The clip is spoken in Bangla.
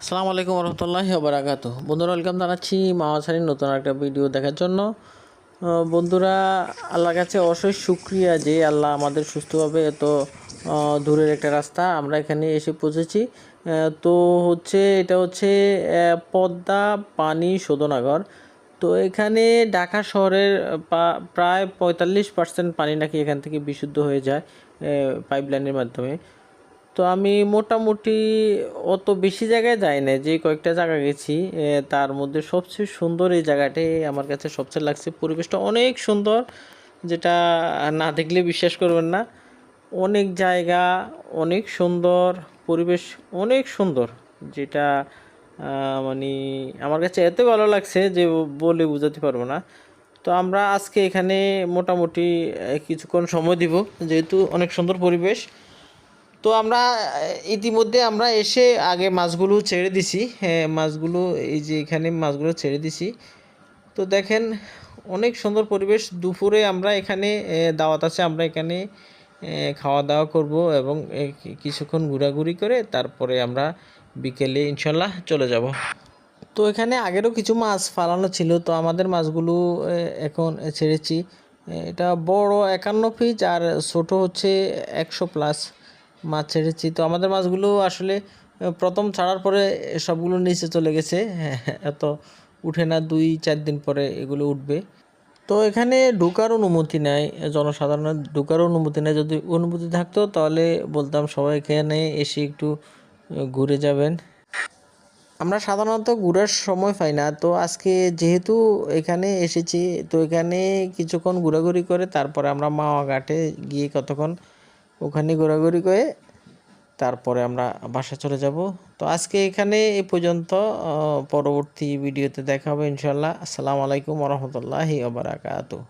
আসসালামু আলাইকুম রহমতুল্লাহি ওবারাকাতুহু। বন্ধুরা, ওয়েলকাম জানাচ্ছি মাওয়া নতুন একটা ভিডিও দেখার জন্য। বন্ধুরা, আল্লাহর কাছে অশেষ শুকরিয়া যে আল্লাহ আমাদের সুস্থভাবে এত দূরের একটা রাস্তা আমরা এখানে এসে পৌঁছেছি। তো এটা হচ্ছে পদ্মা পানি শোধনাগার। তো এখানে ঢাকা শহরের প্রায় 45% পানি নাকি এখান থেকে বিশুদ্ধ হয়ে যায় পাইপলাইনের মাধ্যমে। তো আমি মোটামুটি অত বেশি জায়গায় যাই না, যে কয়েকটা জায়গা গেছি তার মধ্যে সবচেয়ে সুন্দর এই জায়গাটাই আমার কাছে সবচেয়ে লাগছে। পরিবেশটা অনেক সুন্দর, যেটা না দেখলে বিশ্বাস করবেন না। অনেক জায়গা, অনেক সুন্দর পরিবেশ, অনেক সুন্দর, যেটা মানে আমার কাছে এত ভালো লাগছে যে বলে বোঝাতে পারবো না। তো আমরা আজকে এখানে মোটামুটি কিছুক্ষণ সময় দিব, যেহেতু অনেক সুন্দর পরিবেশ। তো আমরা ইতিমধ্যে আমরা এসে আগে মাছগুলো ছেড়ে দিছি। হ্যাঁ, মাছগুলো এই যে এখানে মাছগুলো ছেড়ে দিছি। তো দেখেন, অনেক সুন্দর পরিবেশ। দুপুরে আমরা এখানে দাওয়াত আছে, আমরা এখানে খাওয়া দাওয়া করব এবং কিছুক্ষণ ঘোরাঘুরি করে তারপরে আমরা বিকেলে ইনশাল্লাহ চলে যাব। তো এখানে আগেরও কিছু মাছ ফালানো ছিল, তো আমাদের মাছগুলো এখন ছেড়েছি। এটা বড় 51 পিস আর ছোট হচ্ছে 100+ মাছ ছেড়েছি। তো আমাদের মাছগুলো আসলে প্রথম ছাড়ার পরে সবগুলো নিচে চলে গেছে। এত উঠে না, 2-4 দিন পরে এগুলো উঠবে। তো এখানে ঢোকার অনুমতি নেই, জনসাধারণের ঢোকার অনুমতি নেই। যদি অনুমতি থাকতো তাহলে বলতাম সবাই এখানে এসে একটু ঘুরে যাবেন। আমরা সাধারণত ঘোরার সময় পাই না, তো আজকে যেহেতু এখানে এসেছি, তো এখানে কিছুক্ষণ ঘোরাঘুরি করে তারপরে আমরা মাওয়া ঘাটে গিয়ে কতক্ষণ ওখানে ঘোরাঘুরি করে তারপরে আমরা বাসা চলে যাব। তো আজকে এখানে এই পর্যন্ত। পরবর্তী ভিডিওতে দেখা হবে ইনশাল্লাহ। আসসালামু আলাইকুম রহমতুল্লাহি ওয়া বারাকাতুহু।